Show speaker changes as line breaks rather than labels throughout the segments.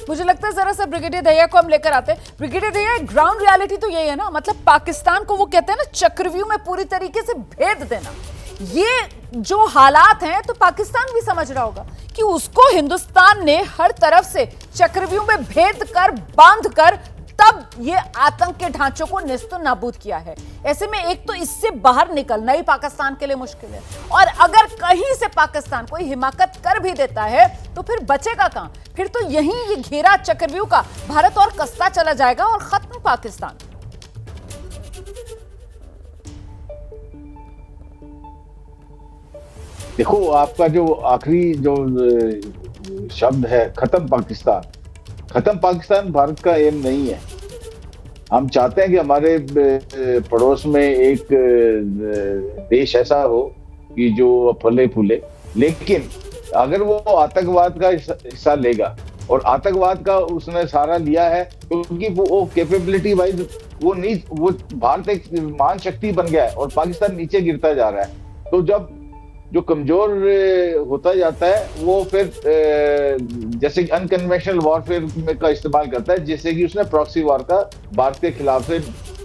मुझे लगता है जरा सा ब्रिगेडियर दहिया को हम लेकर आते हैं। ब्रिगेडियर दहिया, ग्राउंड रियलिटी तो यही है ना, मतलब पाकिस्तान को वो कहते हैं ना चक्रव्यूह में पूरी तरीके से भेद देना। ये जो हालात हैं तो पाकिस्तान भी समझ रहा होगा कि उसको हिंदुस्तान ने हर तरफ से चक्रव्यूह में भेद कर बांध कर तब ये आतंक के ढांचों को नेस्तो नाबूद किया है। ऐसे में एक तो इससे बाहर निकलना ही पाकिस्तान के लिए मुश्किल है, और अगर कहीं से पाकिस्तान कोई हिमाकत कर भी देता है तो फिर बचेगा कहां? फिर तो यहीं ये घेरा चक्रव्यूह का भारत और कसता चला जाएगा और खत्म पाकिस्तान।
देखो, आपका जो आखिरी जो शब्द है खत्म पाकिस्तान, खत्म पाकिस्तान भारत का एम नहीं है। हम चाहते हैं कि हमारे पड़ोस में एक देश ऐसा हो कि जो फले फूले, लेकिन अगर वो आतंकवाद का हिस्सा लेगा, और आतंकवाद का उसने सहारा लिया है क्योंकि वो कैपेबिलिटी वाइज वो भारत एक महान शक्ति बन गया है और पाकिस्तान नीचे गिरता जा रहा है। तो जब जो कमजोर होता जाता है वो फिर जैसे अनकन्वेंशनल वॉरफेयर का इस्तेमाल करता है, जैसे कि उसने प्रॉक्सी वॉर का भारत के खिलाफ से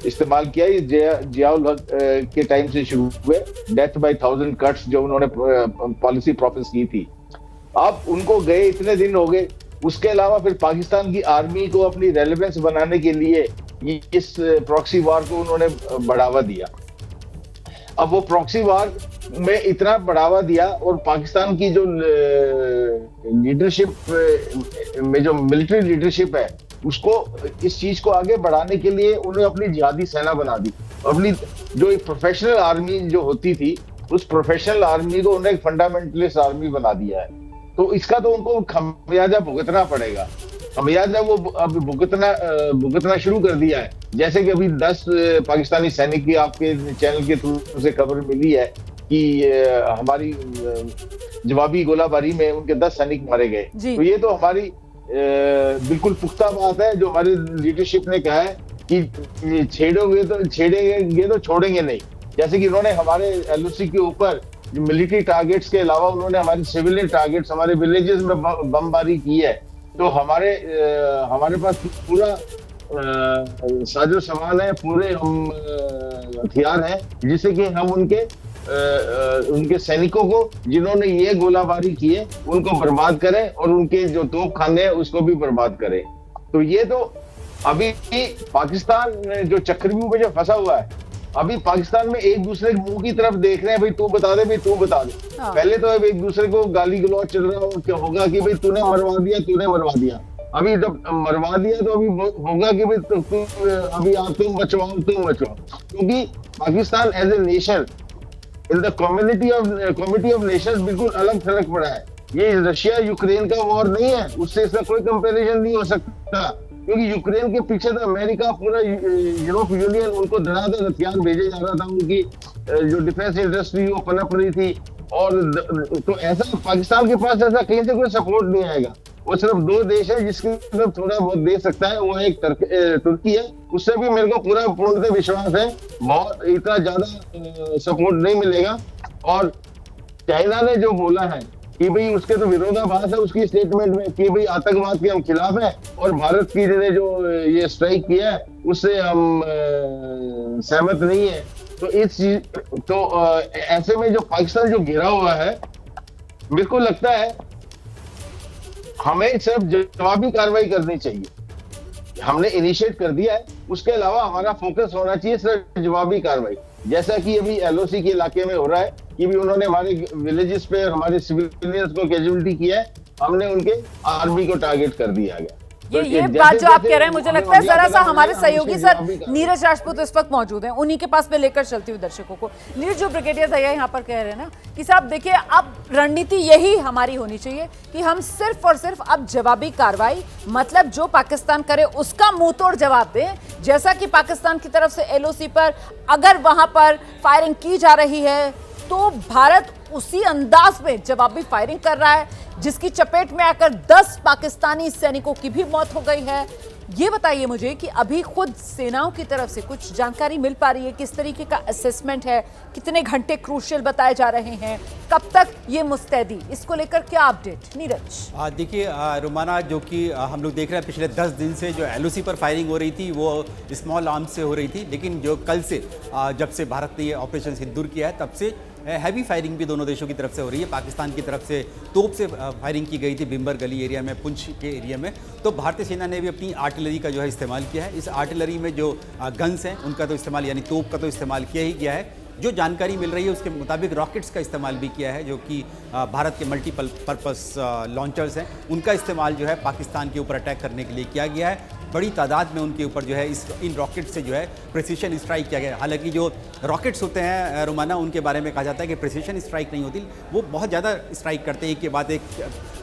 इस्तेमाल किया। ये जियाउल हक के टाइम से शुरू हुए, डेथ बाय 1000 कट्स जो उन्होंने पॉलिसी प्रोफेस की थी। अब उनको गए इतने दिन हो गए, उसके अलावा फिर पाकिस्तान की आर्मी को अपनी रेलेवेंस बनाने के लिए इस प्रॉक्सी वॉर को उन्होंने बढ़ावा दिया। अब वो प्रॉक्सी वॉर में इतना बढ़ावा दिया और पाकिस्तान की जो लीडरशिप में जो मिलिट्री लीडरशिप है उसको इस चीज को आगे बढ़ाने के लिए उन्हें अपनी जिहादी सेना बना दी। अपनी जो एक प्रोफेशनल आर्मी जो होती थी उस प्रोफेशनल आर्मी को उन्हें एक फंडामेंटलिस्ट आर्मी बना दिया है। तो इसका तो उनको खमियाजा भुगतना पड़ेगा। खमियाजा वो अब भुगतना शुरू कर दिया है। जैसे कि अभी 10 पाकिस्तानी सैनिक की आपके चैनल के थ्रू से खबर मिली है कि हमारी जवाबी गोलाबारी में उनके 10 सैनिक मारे गए। तो ये तो हमारी बिल्कुल पुख्ता बात है जो हमारी लीडरशिप ने कहा है कि छेड़ेंगे तो छोड़ेंगे नहीं। जैसे कि उन्होंने हमारे एलओसी के ऊपर मिलिट्री टारगेट्स के अलावा उन्होंने हमारे सिविलियन टारगेट्स, हमारे विलेजेस में बमबारी की है। तो हमारे पास पूरा साजो सामान है, पूरे हम हथियार हैं जिससे कि हम उनके सैनिकों को जिन्होंने ये गोलाबारी की है उनको बर्बाद करें और उनके जो तोप खाने हैं उसको भी बर्बाद करें। तो ये तो अभी पाकिस्तान जो चक्रव्यूह में जो फंसा हुआ है, अभी पाकिस्तान में एक दूसरे के मुंह की तरफ देख रहे हैं, भाई तू बता दे, भाई तू बता दे। पहले तो अब एक दूसरे को गाली गलौज चल रहा हो क्या होगा कि भाई तूने मरवा दिया। अभी जब मरवा दिया तो अभी होगा कि भाई अभी तुम बचवाओ। क्योंकि Pakistan as a nation in the community of nations बिल्कुल अलग थलग पड़ा है। ये रशिया यूक्रेन का वॉर नहीं है, उससे इसका कोई कंपैरिजन नहीं हो सकता। क्योंकि यूक्रेन के पीछे तो अमेरिका, पूरा यूरोप यूनियन उनको धड़ाधड़ हथियार भेजे जा रहा था, उनकी जो डिफेंस इंडस्ट्री वो पनप रही थी। और तो ऐसा पाकिस्तान के पास ऐसा कहीं से कोई सपोर्ट नहीं आएगा। वो सिर्फ 2 देश है जिसकी तरफ थोड़ा बहुत दे सकता है, वो एक तुर्की है। उससे भी मेरे को पूरा पूर्णतः विश्वास है, बहुत इतना ज्यादा सपोर्ट नहीं मिलेगा। और चाइना ने जो बोला है कि भाई उसके तो विरोधाभास है उसकी स्टेटमेंट में कि भाई आतंकवाद के हम खिलाफ हैं और भारत की ने जो ये स्ट्राइक किया है उससे हम सहमत नहीं है। तो इस चीज तो ऐसे में जो पाकिस्तान जो घिरा हुआ है, मेरे को लगता है हमें सिर्फ जवाबी कार्रवाई करनी चाहिए। हमने इनिशिएट कर दिया है, उसके अलावा हमारा फोकस होना चाहिए सिर्फ जवाबी कार्रवाई। जैसा कि अभी एलओसी के इलाके में हो रहा है कि भी उन्होंने हमारे विलेजेस पे हमारे सिविलियंस को कैजुअलिटी किया है, हमने उनके आर्मी को टारगेट कर दिया गया।
ये बात जो आप कह रहे हैं, मुझे लगता है जरा सा हमारे सहयोगी सर नीरज राजपूत इस वक्त मौजूद हैं, उन्हीं के पास में लेकर चलती हुई दर्शकों को। नीरज, जो ब्रिगेडियर दहिया यहाँ पर कह रहे हैं ना कि साहब देखिए, अब रणनीति यही हमारी होनी चाहिए कि हम सिर्फ और सिर्फ अब जवाबी कार्रवाई, मतलब जो पाकिस्तान करे उसका मुंह तोड़ जवाब दें। जैसा कि पाकिस्तान की तरफ से एलओसी पर अगर वहां पर फायरिंग की जा रही है तो भारत उसी अंदाज में जवाबी फायरिंग कर रहा है, जिसकी चपेट में आकर 10 पाकिस्तानी सैनिकों की भी मौत हो गई है। ये बताइए मुझे कि अभी खुद सेनाओं की तरफ से कुछ जानकारी मिल पा रही है, किस तरीके का असेसमेंट है, कितने घंटे क्रूशियल बताए जा रहे हैं, कब तक ये मुस्तैदी, इसको लेकर क्या अपडेट नीरज?
देखिए रुमाना, जो कि हम लोग देख रहे हैं पिछले 10 दिन से जो एलओसी पर फायरिंग हो रही थी वो स्मॉल आर्म्स से हो रही थी, लेकिन जो कल से जब से भारत ने ये ऑपरेशन सिंदूर किया है तब से हैवी फायरिंग भी दोनों देशों की तरफ से हो रही है। पाकिस्तान की तरफ से तोप से फायरिंग की गई थी बिम्बर गली एरिया में, पुंछ के एरिया में। तो भारतीय सेना ने भी अपनी आर्टिलरी का जो है इस्तेमाल किया है। इस आर्टिलरी में जो गन्स हैं उनका तो इस्तेमाल, यानी तोप का तो इस्तेमाल किया ही गया है। जो जानकारी मिल रही है उसके मुताबिक रॉकेट्स का इस्तेमाल भी किया है, जो कि भारत के मल्टीपर्पस लॉन्चर्स हैं उनका इस्तेमाल जो है पाकिस्तान के ऊपर अटैक करने के लिए किया गया है। बड़ी तादाद में उनके ऊपर जो है इन रॉकेट से जो है प्रिसीशन स्ट्राइक किया गया है। हालांकि जो रॉकेट्स होते हैं रुमाना, उनके बारे में कहा जाता है कि प्रिसीशन स्ट्राइक नहीं होती, वो बहुत ज़्यादा स्ट्राइक करते हैं, एक के बाद एक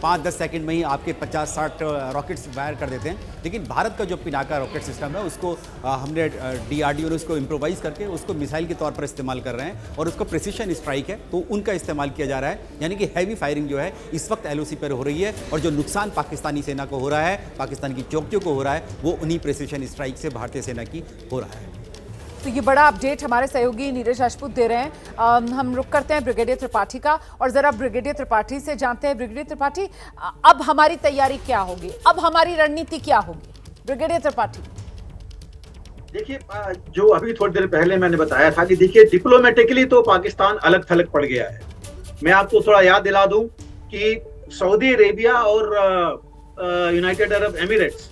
5-10 सेकंड में ही आपके 50-60 रॉकेट्स फायर कर देते हैं। लेकिन भारत का जो पिनाका रॉकेट सिस्टम है उसको हमने DRDO ने उसको इम्प्रोवाइज़ करके उसको मिसाइल के तौर पर इस्तेमाल कर रहे हैं और उसको प्रिसीशन स्ट्राइक है तो उनका इस्तेमाल किया जा रहा है। यानी कि हैवी फायरिंग जो है इस वक्त LOC पर हो रही है और जो नुकसान पाकिस्तानी सेना को हो रहा है, पाकिस्तान की चौकियों को हो रहा है, वो उन्हीं प्रिसीशन स्ट्राइक से भारतीय सेना की हो रहा है।
तो ये बड़ा अपडेट हमारे सहयोगी नीरज राजपूत दे रहे हैं। हम रुक करते हैं ब्रिगेडियर त्रिपाठी का और जरा ब्रिगेडियर त्रिपाठी से जानते हैं। ब्रिगेडियर त्रिपाठी, अब हमारी तैयारी क्या होगी, अब हमारी रणनीति क्या होगी? ब्रिगेडियर त्रिपाठी।
देखिए, जो अभी थोड़ी देर पहले मैंने बताया था कि देखिए डिप्लोमेटिकली तो पाकिस्तान अलग थलग पड़ गया है। मैं आपको थोड़ा याद दिला दूं कि सऊदी अरेबिया और यूनाइटेड अरब एमिरेट्स,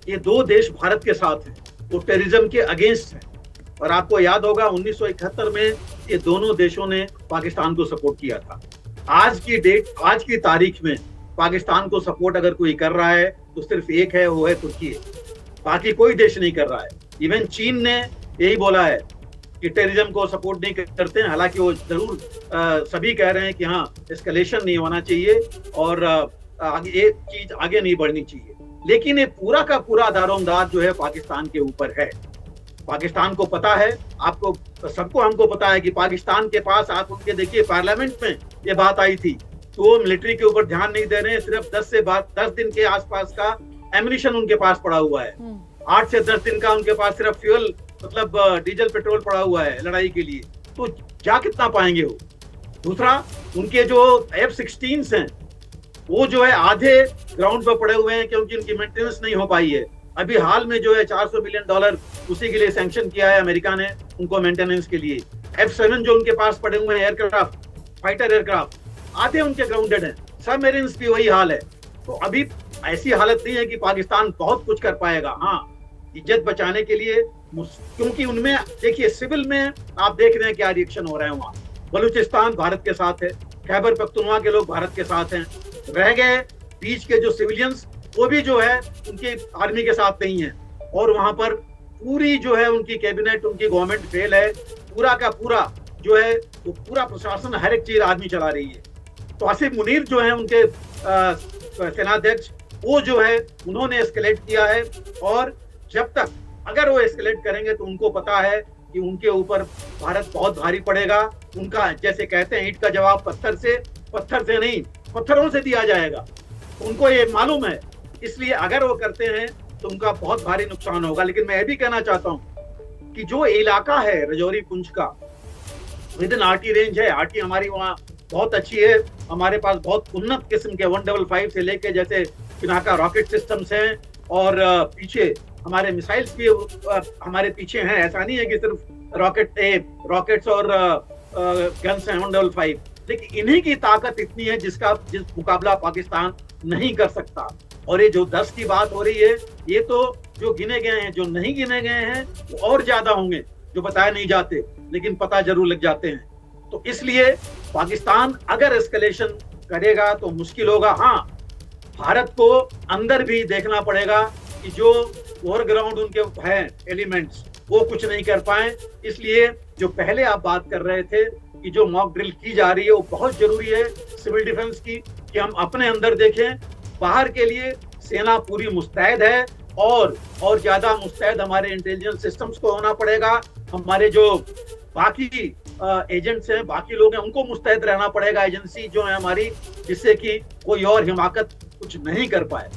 ये दो देश भारत के साथ हैं, वो टेररिज्म के अगेंस्ट हैं। और आपको याद होगा 1971 में ये दोनों देशों ने पाकिस्तान को सपोर्ट किया था। आज की तारीख में पाकिस्तान को सपोर्ट अगर कोई कर रहा है तो सिर्फ एक है, वो है तुर्की है, बाकी कोई देश नहीं कर रहा है। इवन चीन ने यही बोला है कि टेररिज्म को सपोर्ट नहीं करते हैं। हालांकि वो जरूर सभी कह रहे हैं कि हाँ, एस्केलेशन नहीं होना चाहिए और ये चीज आगे नहीं बढ़नी चाहिए, लेकिन ये पूरा का पूरा दारोमदार जो है पाकिस्तान के ऊपर है। पाकिस्तान को पता है, आपको सबको हमको पता है कि पाकिस्तान के पास, आप उनके देखिए पार्लियामेंट में ये बात आई थी तो वो मिलिट्री के ऊपर ध्यान नहीं दे रहे हैं। सिर्फ 10 दिन के आसपास का एमिनिशन उनके पास पड़ा हुआ है। 8 से 10 दिन का उनके पास सिर्फ फ्यूल, मतलब डीजल पेट्रोल पड़ा हुआ है लड़ाई के लिए। तो जा कितना पाएंगे वो? दूसरा, उनके जो F-16 हैं वो जो है आधे ग्राउंड पर पड़े हुए हैं क्योंकि उनकी मेंटेनेंस नहीं हो पाई है। अभी हाल में जो है $400 बिलियन उसी के लिए सैंक्शन किया है अमेरिका ने उनको मेंटेनेंस के लिए। F-7 जो उनके पास पड़े हुए हैं एयरक्राफ्ट, फाइटर एयरक्राफ्ट, आधे उनके ग्राउंडेड हैं। सबमरीन्स भी वही हाल है। तो अभी ऐसी हालत नहीं है कि पाकिस्तान बहुत कुछ कर पाएगा। हाँ, इज्जत बचाने के लिए, क्योंकि उनमें देखिए सिविल में आप देख रहे हैं क्या रिएक्शन हो रहे हैं। वहाँ बलूचिस्तान भारत के साथ है, खैबर पख्तूनख्वा के लोग भारत के साथ हैं। रह गए बीच के जो सिविलियंस, वो भी जो है उनकी आर्मी के साथ नहीं है और वहां पर पूरी जो है उनकी कैबिनेट, उनकी गवर्नमेंट फेल है। पूरा का पूरा जो है वो पूरा प्रशासन, हर एक चीज आर्मी चला रही है। तो आसिफ मुनीर जो है उनके सेनाध्यक्ष, वो जो है उन्होंने एस्केलेट किया है और जब तक अगर वो एस्केलेट करेंगे तो उनको पता है कि उनके ऊपर भारत बहुत भारी पड़ेगा। उनका, जैसे कहते हैं, ईंट का जवाब पत्थर से नहीं, पत्थरों से दिया जाएगा। उनको ये मालूम है, इसलिए अगर वो करते हैं तो उनका बहुत भारी नुकसान होगा। लेकिन मैं ये भी कहना चाहता हूँ कि जो इलाका है रजौरी पुंछ का, विद इन आरटी रेंज है, आरटी हमारी वहाँ बहुत अच्छी है। हमारे पास बहुत उन्नत किस्म के 155 से लेके जैसे पिनाका रॉकेट सिस्टम्स हैं और पीछे हमारे मिसाइल्स भी हमारे पीछे हैं। ऐसा नहीं है कि सिर्फ रॉकेट्स और गन्स हैं 155, लेकिन इन्हीं की ताकत इतनी है जिस मुकाबला पाकिस्तान नहीं कर सकता। और ये जो 10 की बात हो रही है, ये तो जो गिने गए हैं, जो नहीं गिने गए हैं वो और ज्यादा होंगे, जो बताए नहीं जाते लेकिन पता जरूर लग जाते हैं। तो इसलिए पाकिस्तान अगर एस्केलेशन करेगा तो मुश्किल होगा। हाँ, भारत को अंदर भी देखना पड़ेगा कि जो ओवरग्राउंड उनके हैं एलिमेंट्स, वो कुछ नहीं कर पाए। इसलिए जो पहले आप बात कर रहे थे कि जो मॉक ड्रिल की जा रही है वो बहुत जरूरी है सिविल डिफेंस की, कि हम अपने अंदर देखें। बाहर के लिए सेना पूरी मुस्तैद है और ज्यादा मुस्तैद हमारे इंटेलिजेंस सिस्टम्स को होना पड़ेगा। हमारे जो बाकी एजेंट्स हैं, बाकी लोग हैं, उनको मुस्तैद रहना पड़ेगा, एजेंसी जो है हमारी, जिससे कि कोई और हिमाकत कुछ नहीं कर पाए।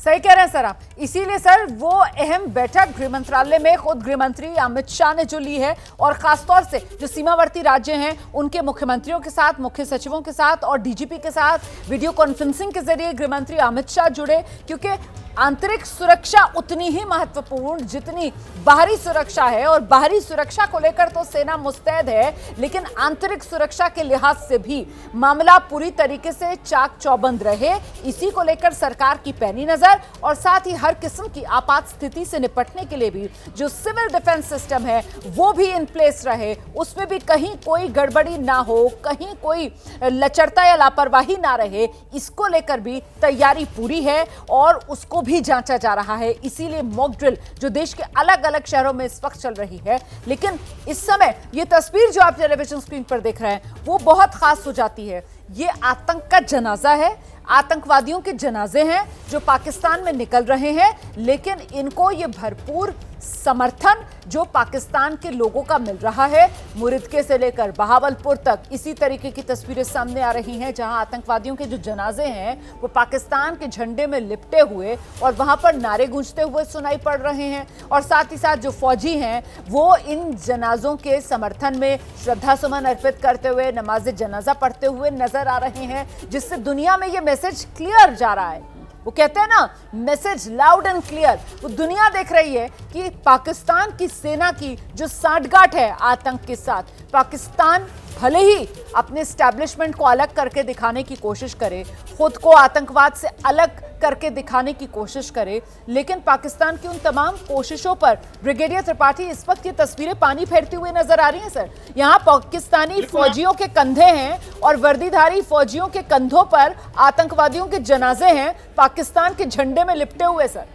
सही कह रहे हैं सर आप। इसीलिए सर वो अहम बैठक गृह मंत्रालय में खुद गृह मंत्री अमित शाह ने जो ली है, और खासतौर से जो सीमावर्ती राज्य हैं उनके मुख्यमंत्रियों के साथ, मुख्य सचिवों के साथ और डीजीपी के साथ वीडियो कॉन्फ्रेंसिंग के जरिए गृह मंत्री अमित शाह जुड़े, क्योंकि आंतरिक सुरक्षा उतनी ही महत्वपूर्ण जितनी बाहरी सुरक्षा है। और बाहरी सुरक्षा को लेकर तो सेना मुस्तैद है, लेकिन आंतरिक सुरक्षा के लिहाज से भी मामला पूरी तरीके से चाक चौबंद रहे, इसी को लेकर सरकार की पैनी नजर। और साथ ही हर किस्म की आपात स्थिति से निपटने के लिए भी जो सिविल डिफेंस सिस्टम है वो भी इन प्लेस रहे, उसमें भी कहीं कोई गड़बड़ी ना हो, कहीं कोई लचरता या लापरवाही ना रहे, इसको लेकर भी तैयारी पूरी है और उसको भी जांचा जा रहा है। इसीलिए मॉक ड्रिल जो देश के अलग अलग शहरों में इस वक्त चल रही है, लेकिन इस समय ये तस्वीर जो आप टेलीविजन स्क्रीन पर देख रहे हैं वो बहुत खास हो जाती है। ये आतंक का जनाजा है, आतंकवादियों के जनाजे हैं जो पाकिस्तान में निकल रहे हैं, लेकिन इनको ये भरपूर समर्थन जो पाकिस्तान के लोगों का मिल रहा है। मुरिदके से लेकर बहावलपुर तक इसी तरीके की तस्वीरें सामने आ रही हैं, जहां आतंकवादियों के जो जनाजे हैं वो पाकिस्तान के झंडे में लिपटे हुए और वहां पर नारे गूंजते हुए सुनाई पड़ रहे हैं। और साथ ही साथ जो फौजी हैं वो इन जनाजों के समर्थन में श्रद्धा सुमन अर्पित करते हुए नमाज जनाजा पढ़ते हुए नजर आ रहे हैं, जिससे दुनिया में ये मैसेज क्लियर जा रहा है। वो कहते हैं ना, मैसेज लाउड एंड क्लियर। वो दुनिया देख रही है कि पाकिस्तान की सेना की जो सांठगांठ है आतंक के साथ, पाकिस्तान भले ही अपने एस्टैब्लिशमेंट को अलग करके दिखाने की कोशिश करे, खुद को आतंकवाद से अलग करके दिखाने की कोशिश करे, लेकिन पाकिस्तान की उन तमाम कोशिशों पर ब्रिगेडियर त्रिपाठी इस वक्त ये तस्वीरें पानी फेरती हुई नजर आ रही हैं सर। यहाँ पाकिस्तानी फौजियों के कंधे हैं और वर्दीधारी फौजियों के कंधों पर आतंकवादियों के जनाजे हैं, पाकिस्तान के झंडे में लिपटे हुए सर।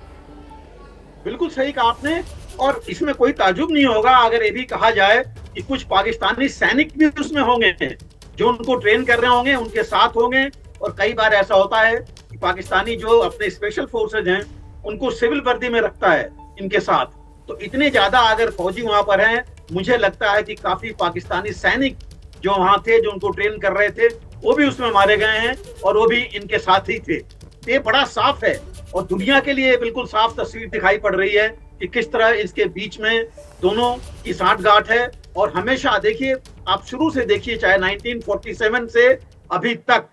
बिल्कुल सही कहा आपने, और इसमें कोई ताजुब नहीं होगा अगर ये भी कहा जाए कि कुछ पाकिस्तानी सैनिक भी उसमें होंगे जो उनको ट्रेन कर रहे होंगे, उनके साथ होंगे। और कई बार ऐसा होता है कि पाकिस्तानी जो अपने स्पेशल फोर्सेज हैं उनको सिविल वर्दी में रखता है इनके साथ। तो इतने ज्यादा अगर फौजी वहां पर हैं, मुझे लगता है कि काफी पाकिस्तानी सैनिक जो वहां थे, जो उनको ट्रेन कर रहे थे, वो भी उसमें मारे गए हैं और वो भी इनके साथ ही थे। ये बड़ा साफ है और दुनिया के लिए बिल्कुल साफ तस्वीर दिखाई पड़ रही है कि किस तरह इसके बीच में दोनों की सांठगांठ है। और हमेशा देखिए, आप शुरू से देखिए, चाहे 1947 से अभी तक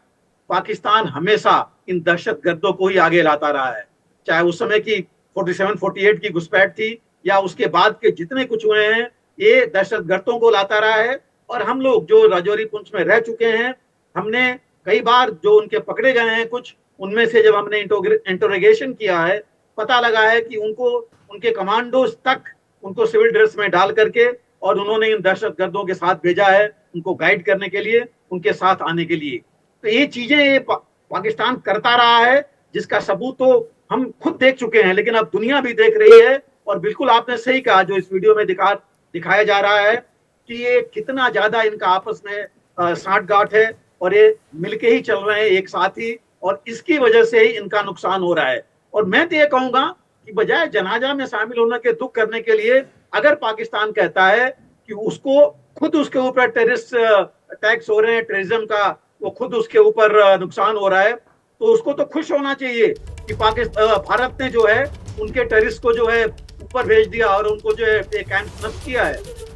पाकिस्तान हमेशा इन दहशतगर्दों को ही आगे लाता रहा है। चाहे उस समय की 47-48 की घुसपैठ थी या उसके बाद के जितने कुछ हुए हैं, ये दहशतगर्दों को लाता रहा है। और हम लोग जो राजौरी पुंछ में रह चुके हैं, हमने कई बार जो उनके पकड़े गए हैं कुछ, उनमें से जब हमने इंटरोगेशन किया है, पता लगा है कि उनको उनके कमांडोज तक उनको सिविल ड्रेस में डाल करके और उन्होंने इन दहशतगर्दों के साथ भेजा है उनको गाइड करने के लिए, उनके साथ आने के लिए। तो ये चीजें ये पाकिस्तान करता रहा है, जिसका सबूत तो हम खुद देख चुके हैं, लेकिन अब दुनिया भी देख रही है। और बिल्कुल आपने सही कहा, जो इस वीडियो में दिखाया जा रहा है कि ये कितना ज्यादा इनका आपस में सांठगांठ है और ये मिलके ही चल रहे हैं एक साथ ही, और इसकी वजह से ही इनका नुकसान हो रहा है। और मैं तो ये कहूंगा कि बजाय जनाजा में शामिल होने के दुख करने के लिए, अगर पाकिस्तान कहता है कि उसको खुद उसके ऊपर टेररिस्ट अटैक्स हो रहे हैं, टेररिज्म का वो खुद उसके ऊपर नुकसान हो रहा है, तो उसको तो खुश होना चाहिए कि भारत ने जो है उनके टेररिस्ट को जो है ऊपर भेज दिया और उनको जो है कैंप नष्ट किया है।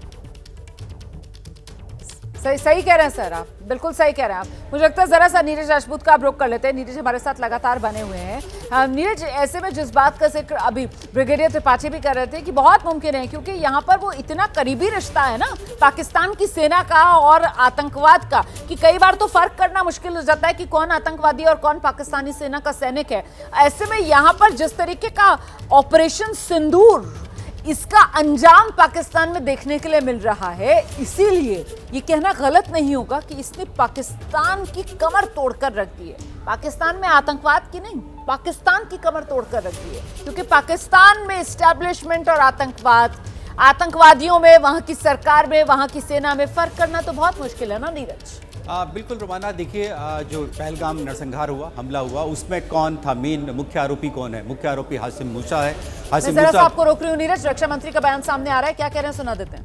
सही कह रहे हैं सर आप, बिल्कुल सही कह रहे हैं आप। मुझे लगता है जरा सा नीरज राजपूत का आप रुख कर लेते हैं। नीरज हमारे साथ लगातार बने हुए हैं। नीरज, ऐसे में जिस बात का जिक्र अभी ब्रिगेडियर त्रिपाठी भी कर रहे थे कि बहुत मुमकिन है, क्योंकि यहाँ पर वो इतना करीबी रिश्ता है ना पाकिस्तान की सेना का और आतंकवाद का, कि कई बार तो फर्क करना मुश्किल हो जाता है कि कौन आतंकवादी और कौन पाकिस्तानी सेना का सैनिक है। ऐसे में यहाँ पर जिस तरीके का ऑपरेशन सिंदूर, इसका अंजाम पाकिस्तान में देखने के लिए मिल रहा है, इसीलिए ये कहना गलत नहीं होगा कि इसने पाकिस्तान की कमर तोड़कर रख दी है। पाकिस्तान में आतंकवाद की नहीं, पाकिस्तान की कमर तोड़कर रख दी है, क्योंकि पाकिस्तान में एस्टैब्लिशमेंट और आतंकवादियों में, वहां की सरकार में, वहां की सेना में फर्क करना तो बहुत मुश्किल है ना नीरज।
बिल्कुल रुमाना, देखिए जो पहलगाम नरसंहार हुआ, हमला हुआ, उसमें कौन था, मेन मुख्य आरोपी कौन है? मुख्य आरोपी हाशिम मूसा है।
मैं जरा सा आपको रोक रही हूँ नीरज, रक्षा मंत्री का बयान सामने आ रहा है, क्या कह रहे हैं सुना देते हैं।